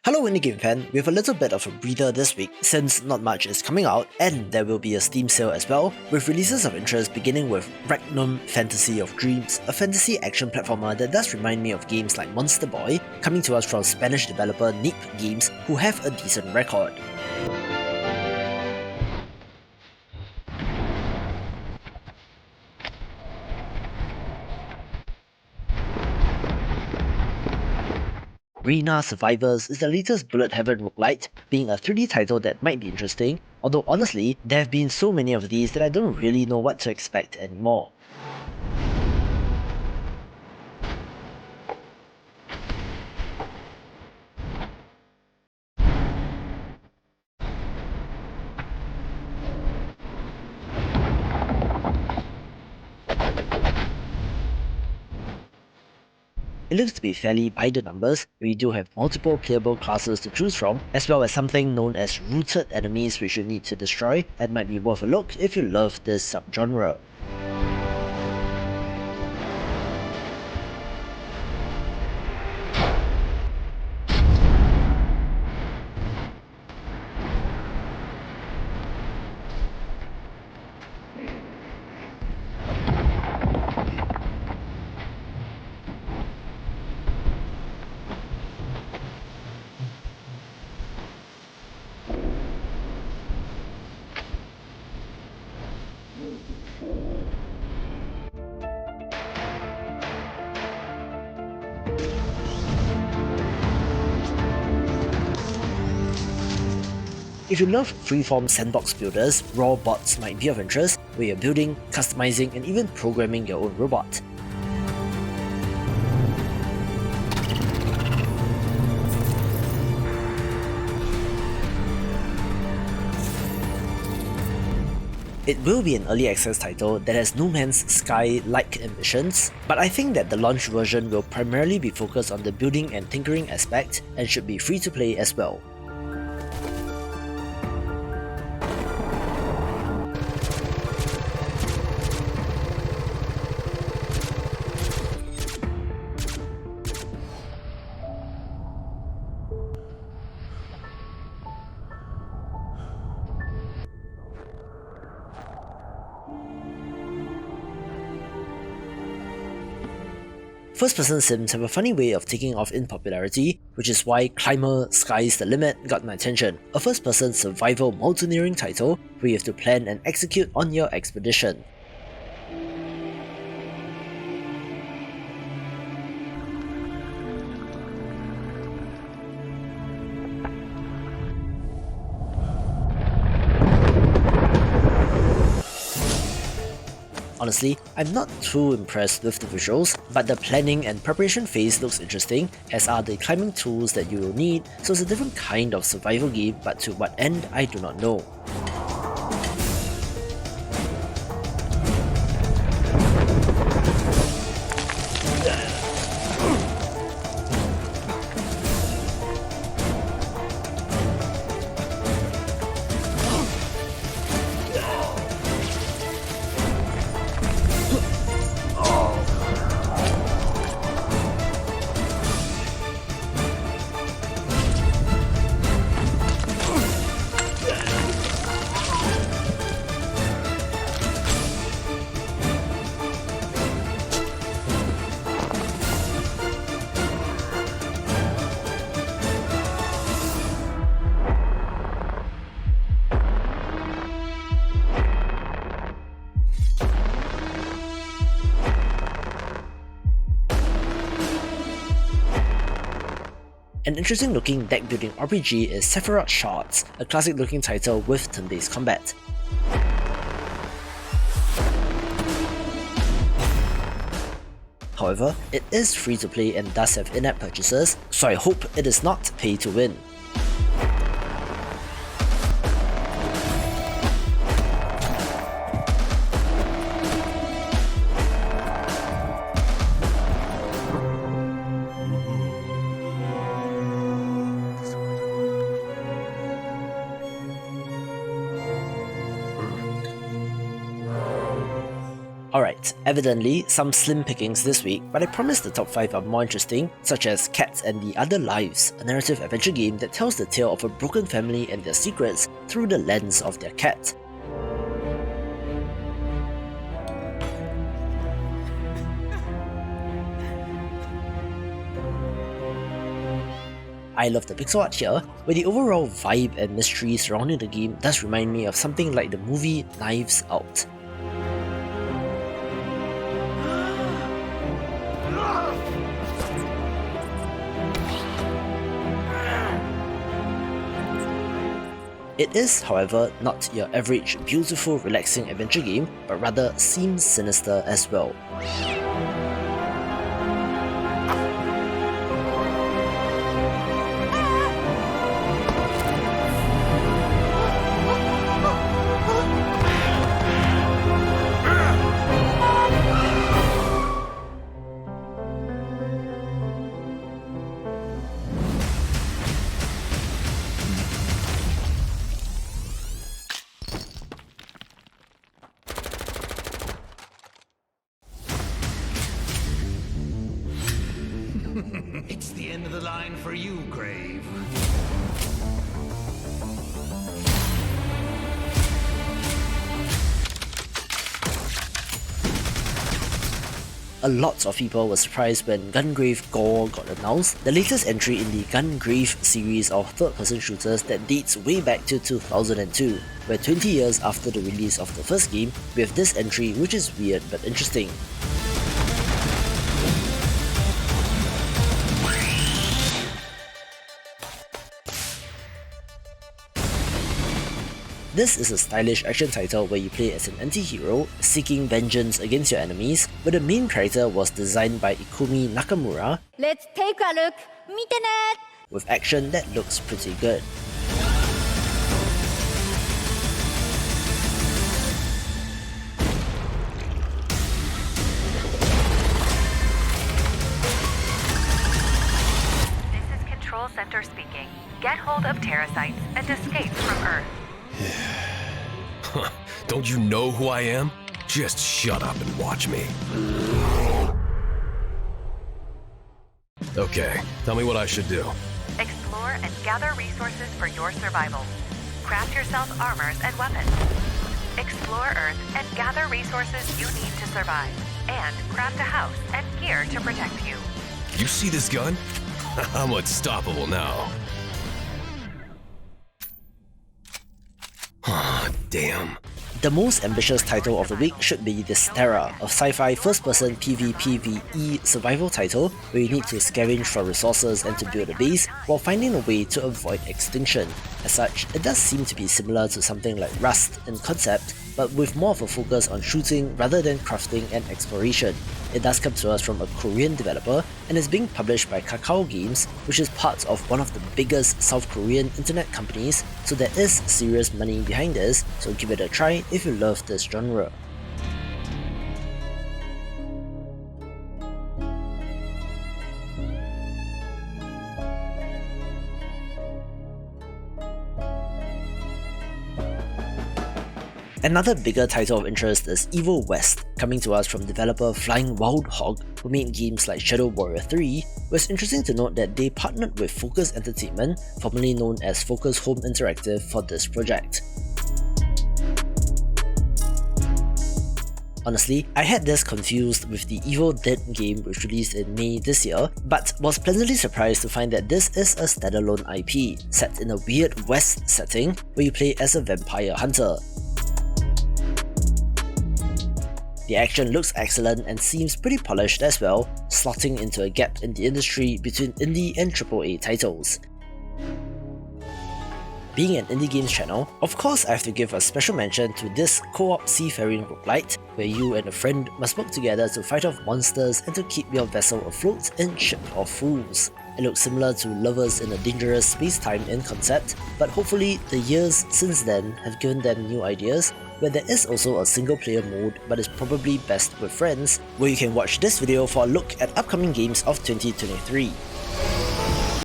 Hello indie game fan, we have a little bit of a breather this week since not much is coming out, and there will be a Steam sale as well, with releases of interest beginning with Reknum Fantasy of Dreams, a fantasy action platformer that does remind me of games like Monster Boy, coming to us from Spanish developer Neep Games, who have a decent record. Rayna Survivors is the latest bullet heaven roguelite, being a 3D title that might be interesting, although honestly, there have been so many of these that I don't really know what to expect anymore. It looks to be fairly by the numbers. We do have multiple playable classes to choose from, as well as something known as rooted enemies which you need to destroy, and might be worth a look if you love this subgenre. If you love freeform sandbox builders, Rawbots might be of interest, where you're building, customizing, and even programming your own robot. It will be an early access title that has No Man's Sky-like ambitions, but I think that the launch version will primarily be focused on the building and tinkering aspect and should be free to play as well. First-person sims have a funny way of taking off in popularity, which is why Climber Sky's the Limit got my attention, a first-person survival mountaineering title where you have to plan and execute on your expedition. Honestly, I'm not too impressed with the visuals, but the planning and preparation phase looks interesting, as are the climbing tools that you will need, so it's a different kind of survival game, but to what end I do not know. An interesting looking deck building RPG is Sefirot Shards, a classic looking title with turn-based combat. However, it is free to play and does have in-app purchases, so I hope it is not pay to win. Alright, Right, evidently some slim pickings this week, but I promise the top 5 are more interesting, such as Cats and the Other Lives, a narrative adventure game that tells the tale of a broken family and their secrets through the lens of their cat. I love the pixel art here, where the overall vibe and mystery surrounding the game does remind me of something like the movie Knives Out. It is, however, not your average beautiful, relaxing adventure game, but rather seems sinister as well. It's the end of the line for you, Grave. A lot of people were surprised when Gungrave G.O.R.E got announced, the latest entry in the Gungrave series of third-person shooters that dates way back to 2002, where 20 years after the release of the first game, we have this entry which is weird but interesting. This is a stylish action title where you play as an anti-hero, seeking vengeance against your enemies, where the main character was designed by Ikumi Nakamura. Let's take a look. 見てね! With action that looks pretty good. This is Control Center speaking. Get hold of Terrasites and escape from Earth. Don't you know who I am? Just shut up and watch me. Okay, tell me what I should do. Explore and gather resources for your survival. Craft yourself armors and weapons. Explore Earth and gather resources you need to survive. And craft a house and gear to protect you. You see this gun? I'm unstoppable now. Damn. The most ambitious title of the week should be Terra, a sci-fi first-person PvPvE survival title where you need to scavenge for resources and to build a base while finding a way to avoid extinction. As such, it does seem to be similar to something like Rust in concept, but with more of a focus on shooting rather than crafting and exploration. It does come to us from a Korean developer and is being published by Kakao Games, which is part of one of the biggest South Korean internet companies, so there is serious money behind this, so give it a try if you love this genre. Another bigger title of interest is Evil West, coming to us from developer Flying Wild Hog, who made games like Shadow Warrior 3, where it's interesting to note that they partnered with Focus Entertainment, formerly known as Focus Home Interactive, for this project. Honestly, I had this confused with the Evil Dead game which released in May this year, but was pleasantly surprised to find that this is a standalone IP, set in a weird West setting where you play as a vampire hunter. The action looks excellent and seems pretty polished as well, slotting into a gap in the industry between indie and AAA titles. Being an indie games channel, of course I have to give a special mention to this co-op seafaring roguelite, where you and a friend must work together to fight off monsters and to keep your vessel afloat in Ship of Fools. It looks similar to Lovers in a Dangerous Space-Time in concept, but hopefully the years since then have given them new ideas, where there is also a single player mode but is probably best with friends, where you can watch this video for a look at upcoming games of 2023.